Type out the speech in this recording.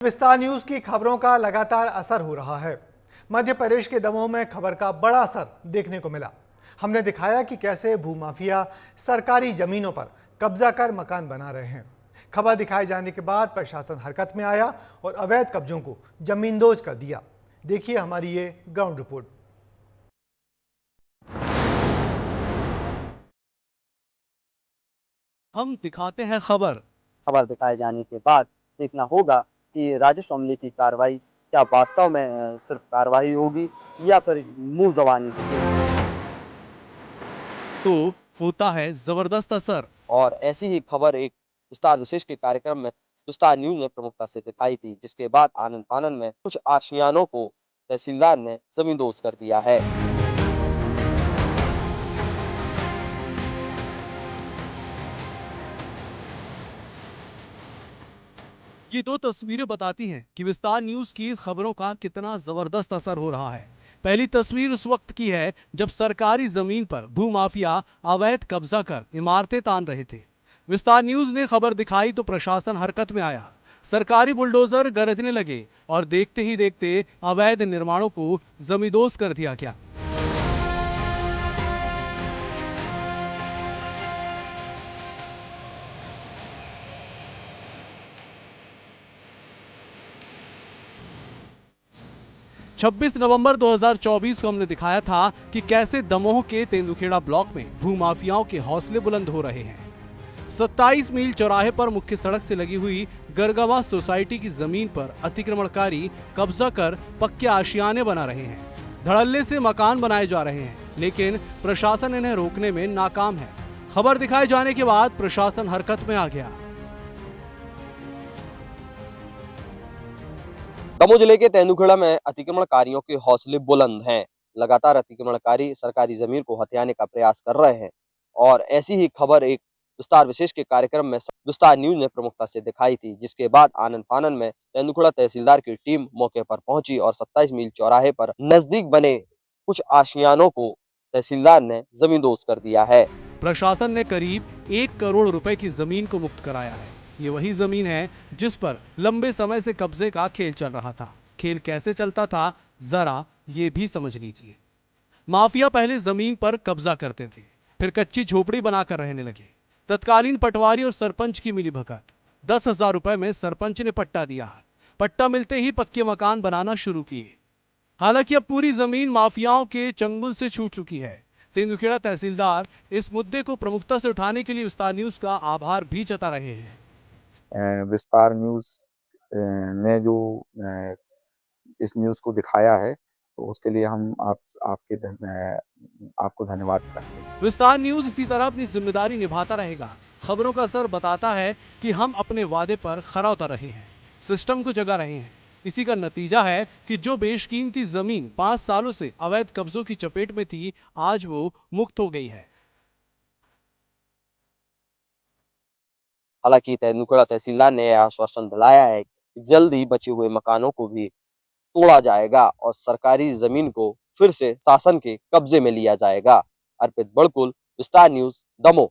विस्तार न्यूज की खबरों का लगातार असर हो रहा है। मध्य प्रदेश के दमोह में खबर का बड़ा असर देखने को मिला। हमने दिखाया कि कैसे भूमाफिया सरकारी जमीनों पर कब्जा कर मकान बना रहे हैं। खबर दिखाए जाने के बाद प्रशासन हरकत में आया और अवैध कब्जों को जमींदोज कर दिया। देखिए हमारी ये ग्राउंड रिपोर्ट। हम दिखाते हैं खबर दिखाए जाने के बाद देखना होगा कि राजस्व अमले की कार्रवाई क्या वास्तव में सिर्फ कार्रवाई होगी या फिर मुंह जबानी होगी। तो होता है जबरदस्त असर। और ऐसी ही खबर एक विस्तार विशेष के कार्यक्रम में विस्तार न्यूज ने प्रमुखता से दिखाई थी, जिसके बाद आनन फानन में कुछ आशियानों को तहसीलदार ने जमींदोज कर दिया है। ये दो तस्वीरें बताती हैं कि विस्तार न्यूज की खबरों का कितना जबरदस्त असर हो रहा है। पहली तस्वीर उस वक्त की है जब सरकारी जमीन पर भूमाफिया अवैध कब्जा कर इमारतें तान रहे थे। विस्तार न्यूज ने खबर दिखाई तो प्रशासन हरकत में आया। सरकारी बुलडोजर गरजने लगे और देखते ही देखते अवैध निर्माणों को जमींदोज कर दिया गया। 26 नवंबर 2024 को हमने दिखाया था कि कैसे दमोह के तेंदुखेड़ा ब्लॉक में भूमाफियाओं के हौसले बुलंद हो रहे हैं। 27 मील चौराहे पर मुख्य सड़क से लगी हुई गरगवा सोसाइटी की जमीन पर अतिक्रमणकारी कब्जा कर पक्के आशियाने बना रहे हैं। धड़ल्ले से मकान बनाए जा रहे हैं, लेकिन प्रशासन इन्हें रोकने में नाकाम है। खबर दिखाए जाने के बाद प्रशासन हरकत में आ गया। दमोह जिले के तेंदुखेड़ा में अतिक्रमणकारियों के हौसले बुलंद हैं। लगातार अतिक्रमणकारी सरकारी जमीन को हथियाने का प्रयास कर रहे हैं और ऐसी ही खबर एक विस्तार विशेष के कार्यक्रम में विस्तार न्यूज ने प्रमुखता से दिखाई थी, जिसके बाद आनन फानन में तेंदुखेड़ा तहसीलदार की टीम मौके पर पहुंची और 27 मील चौराहे पर नजदीक बने कुछ आशियानों को तहसीलदार ने जमींदोज कर दिया है। प्रशासन ने करीब 1 करोड़ रुपए की जमीन को मुक्त कराया है। ये वही जमीन है जिस पर लंबे समय से कब्जे का खेल चल रहा था। खेल कैसे चलता था, जरा ये भी समझ लीजिए। माफिया पहले जमीन पर कब्जा करते थे, फिर कच्ची झोपड़ी बनाकर रहने लगे। तत्कालीन पटवारी और सरपंच की मिलीभगत। 10,000 रुपए में सरपंच ने पट्टा दिया। पट्टा मिलते ही पक्के मकान बनाना शुरू किए। हालांकि अब पूरी जमीन माफियाओं के चंगुल से छूट चुकी है। तेंदुखेड़ा तहसीलदार इस मुद्दे को प्रमुखता से उठाने के लिए विस्तार न्यूज का आभार भी जता रहे हैं। विस्तार न्यूज ने जो इस न्यूज को दिखाया है, तो उसके लिए हम आपको धन्यवाद करते हैं। विस्तार न्यूज इसी तरह अपनी जिम्मेदारी निभाता रहेगा। खबरों का असर बताता है कि हम अपने वादे पर खरा उतर रहे हैं, सिस्टम को जगा रहे हैं। इसी का नतीजा है कि जो बेशकीमती जमीन 5 सालों से अवैध कब्जों की चपेट में थी, आज वो मुक्त हो गई है। हालांकि तेंदुखेड़ा तहसीलदार ने यह आश्वासन दिलाया है कि जल्द ही बचे हुए मकानों को भी तोड़ा जाएगा और सरकारी जमीन को फिर से शासन के कब्जे में लिया जाएगा। अर्पित बड़कुल, विस्तार न्यूज, दमोह।